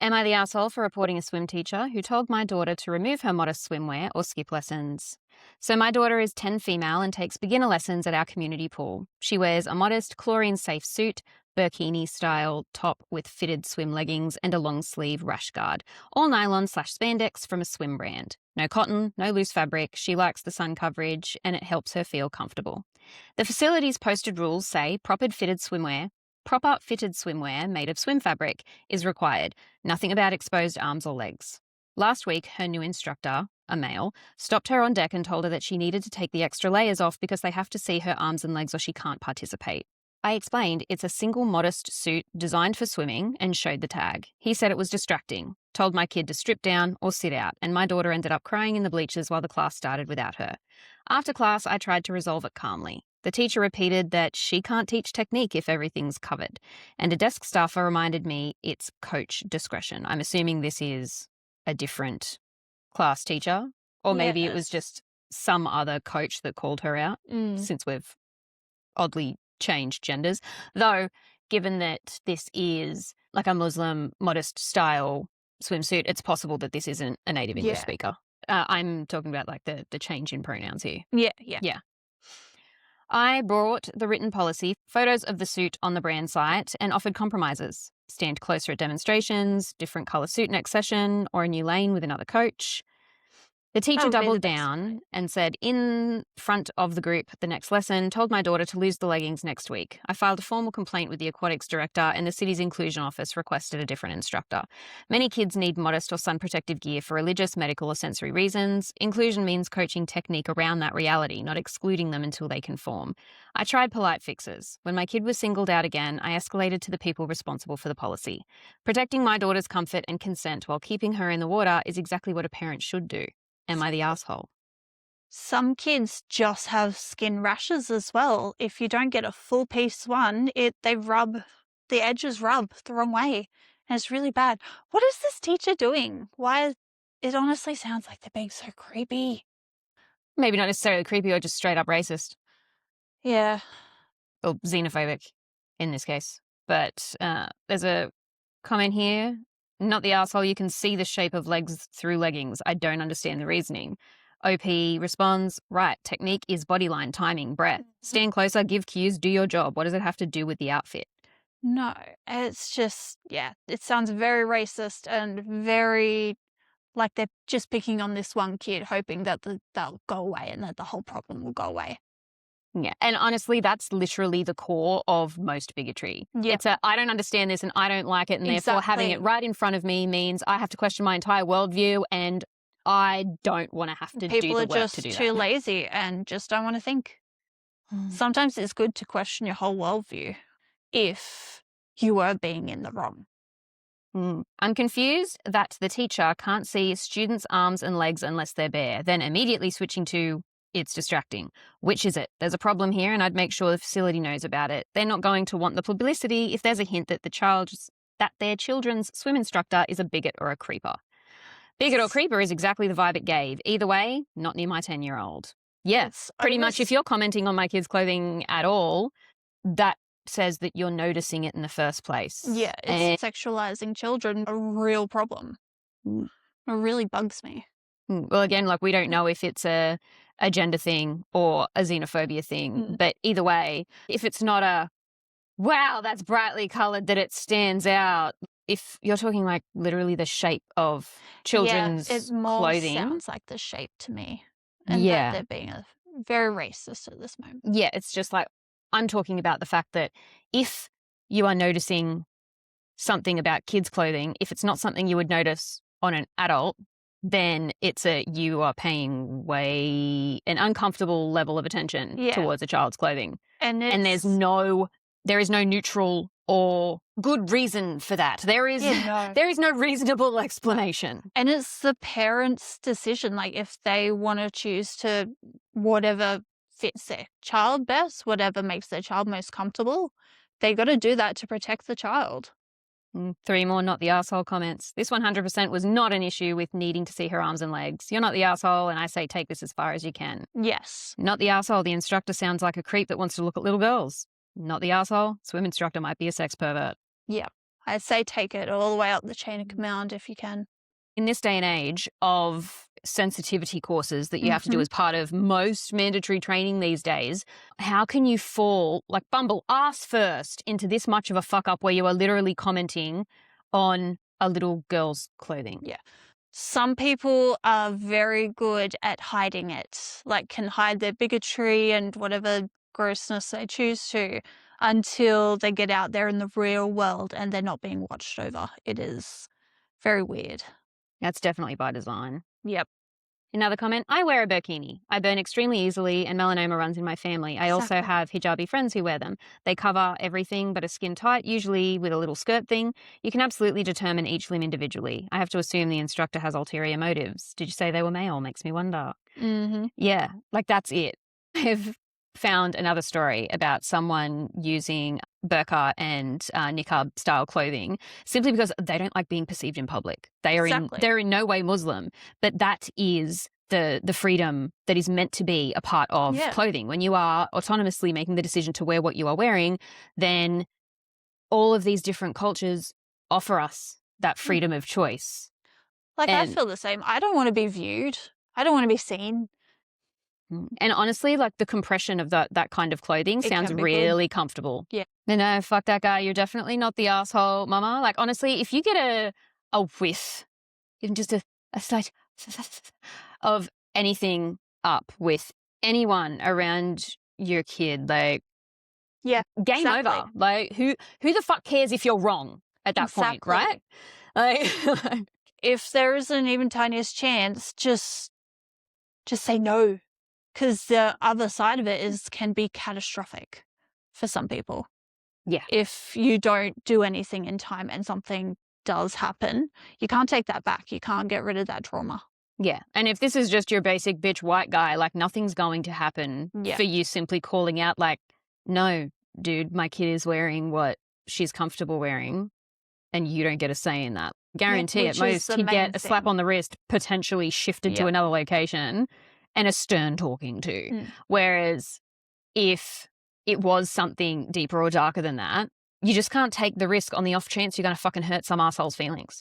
Am I the asshole for reporting a swim teacher who told my daughter to remove her modest swimwear or skip lessons? So my daughter is 10 female and takes beginner lessons at our community pool. She wears a modest chlorine-safe suit, Burkini style top with fitted swim leggings and a long sleeve rash guard, all nylon/spandex from a swim brand. No cotton, no loose fabric. She likes the sun coverage and it helps her feel comfortable. The facility's posted rules say proper fitted swimwear made of swim fabric is required. Nothing about exposed arms or legs. Last week, her new instructor, a male, stopped her on deck and told her that she needed to take the extra layers off because they have to see her arms and legs or she can't participate. I explained it's a single modest suit designed for swimming and showed the tag. He said it was distracting, told my kid to strip down or sit out, and my daughter ended up crying in the bleachers while the class started without her. After class, I tried to resolve it calmly. The teacher repeated that she can't teach technique if everything's covered, and a desk staffer reminded me it's coach discretion. I'm assuming this is a different class teacher, or maybe it was just some other coach that called her out, since we've oddly changed genders. Though, given that this is like a Muslim modest style swimsuit, it's possible that this isn't a native English speaker. I'm talking about like the change in pronouns here. Yeah. I brought the written policy, photos of the suit on the brand site, and offered compromises. Stand closer at demonstrations, different colour suit next session, or a new lane with another coach. The teacher doubled down and said in front of the group the next lesson, told my daughter to lose the leggings next week. I filed a formal complaint with the aquatics director and the city's inclusion office requested a different instructor. Many kids need modest or sun protective gear for religious, medical or sensory reasons. Inclusion means coaching technique around that reality, not excluding them until they conform. I tried polite fixes. When my kid was singled out again, I escalated to the people responsible for the policy. Protecting my daughter's comfort and consent while keeping her in the water is exactly what a parent should do. Am I the asshole? Some kids just have skin rashes as well. If you don't get a full piece one, the edges rub the wrong way. And it's really bad. What is this teacher doing? Why? It honestly sounds like they're being so creepy. Maybe not necessarily creepy or just straight up racist. Yeah. Or xenophobic in this case. But there's a comment here. Not the asshole, you can see the shape of legs through leggings. I don't understand the reasoning. OP responds, right, technique is body line, timing, breath. Stand closer, give cues, do your job. What does it have to do with the outfit? No, it's just, it sounds very racist and very like they're just picking on this one kid, hoping that they'll go away and that the whole problem will go away. Yeah, and honestly, that's literally the core of most bigotry. Yeah. It's I don't understand this and I don't like it, and therefore having it right in front of me means I have to question my entire worldview, and I don't want to have to do the work to do that. People are just too lazy and just don't want to think. Sometimes it's good to question your whole worldview if you are being in the wrong. I'm confused that the teacher can't see students' arms and legs unless they're bare, then immediately switching to it's distracting. Which is it? There's a problem here, and I'd make sure the facility knows about it. They're not going to want the publicity if there's a hint that their children's swim instructor is a bigot or a creeper. Bigot or creeper is exactly the vibe it gave. Either way, not near my 10-year-old. Yes, pretty much if you're commenting on my kid's clothing at all, that says that you're noticing it in the first place. Yeah, it's sexualizing children, a real problem. It really bugs me. Well, again, like we don't know if it's a gender thing or a xenophobia thing, but either way, if it's not a, wow, that's brightly coloured that it stands out, if you're talking like literally the shape of children's clothing. It sounds like the shape to me. And that they're being very racist at this moment. Yeah, it's just like, I'm talking about the fact that if you are noticing something about kids' clothing, if it's not something you would notice on an adult, then you are paying an uncomfortable level of attention towards a child's clothing. And there is no neutral or good reason for that. There is no reasonable explanation. And it's the parents' decision. Like if they want to choose to whatever fits their child best, whatever makes their child most comfortable, they got to do that to protect the child. 3 more not the asshole comments. This 100% was not an issue with needing to see her arms and legs. You're not the asshole, and I say take this as far as you can. Yes. Not the asshole. The instructor sounds like a creep that wants to look at little girls. Not the asshole. Swim instructor might be a sex pervert. Yeah. I'd say take it all the way up the chain of command if you can. In this day and age of sensitivity courses that you have to do Mhm. as part of most mandatory training these days, how can you fall, like bumble ass first, into this much of a fuck up where you are literally commenting on a little girl's clothing? Yeah. Some people are very good at hiding it, like can hide their bigotry and whatever grossness they choose to until they get out there in the real world and they're not being watched over. It is very weird. That's definitely by design. Yep, Another comment, I wear a burkini. I burn extremely easily and melanoma runs in my family. I also exactly. have hijabi friends who wear them. They cover everything but a skin tight, usually with a little skirt thing. You can absolutely determine each limb individually. I have to assume the instructor has ulterior motives. Did you say they were male? Makes me wonder. Mhm. Yeah, like that's it. I've found another story about someone using burqa and niqab style clothing simply because they don't like being perceived in public. Exactly. They're in no way Muslim, but that is the freedom that is meant to be a part of Yeah. clothing. When you are autonomously making the decision to wear what you are wearing, then all of these different cultures offer us that Mm. freedom of choice. Like I And feel the same. I don't want to be viewed. I don't want to be seen. And honestly, like the compression of that kind of clothing It sounds can be good. really comfortable. Yeah. No, fuck that guy. You're definitely not the asshole, mama. Like honestly, if you get a whiff, even just a slight of anything up with anyone around your kid, like Yeah. game Exactly. over. Like who the fuck cares if you're wrong at that point, Exactly. right? Like If there is an even tiniest chance, just say no, because the other side of it is can be catastrophic for some people. yeah. If you don't do anything in time and something does happen, you can't take that back. You can't get rid of that trauma. Yeah. And if this is just your basic bitch white guy, like nothing's going to happen Yeah. for you simply calling out, like, no, dude, my kid is wearing what she's comfortable wearing and you don't get a say in that. Yeah, Guarantee at which is most the he'd get main a slap thing. on the wrist, potentially shifted to Yep. another location and a stern talking to. Mm. Whereas if it was something deeper or darker than that, you just can't take the risk on the off chance you're going to fucking hurt some asshole's feelings.